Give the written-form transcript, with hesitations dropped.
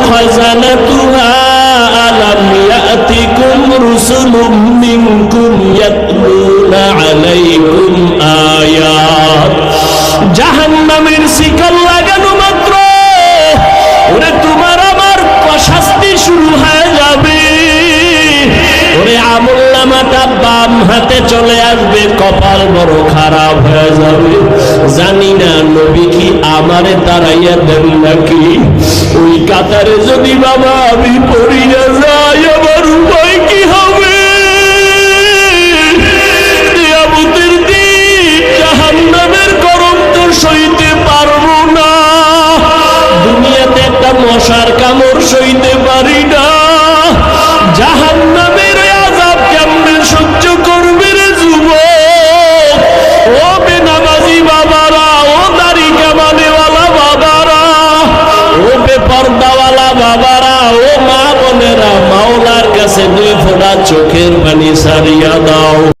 খাযানাতুহা আলাম ইয়াতিকুম রুসুলুম মিনকুম ইয়াতলুনা আলাইকুম আয়াত। জাহান্নামের শিকল লাগানো মাত্র ওরে তোমার আমার শাস্তি শুরু হয়ে যাবে। ওরে আমলনামাটা বাম হাতে চলে আসবে, কপাল বড় খারাপ হয়ে যাবে। জানি না নবী কি আমারে তাড়াইয়া দেন নাকি। ওই কাতারে যদি বাবা আমি পড়িয়া যাই আমার উপায় কি হবে? কিয়ামতের দিন জাহান্নামের গরম তো সইতে পারবো না। দুনিয়াতে একটা মশার কামড় সইতে পারি না, জাহান্নামের আযাব কেমনে সহ্য করবে রে যুবক? ও বেনামাজি বাবারা, ও দাড়ি কামানেওয়ালা বাবারা, ও বেপরদাওয়ালা বাবারা, ও মা বোনেরা, মাওলার কাছে দুই ফোঁটা চোখের পানি সারিয়া দাও।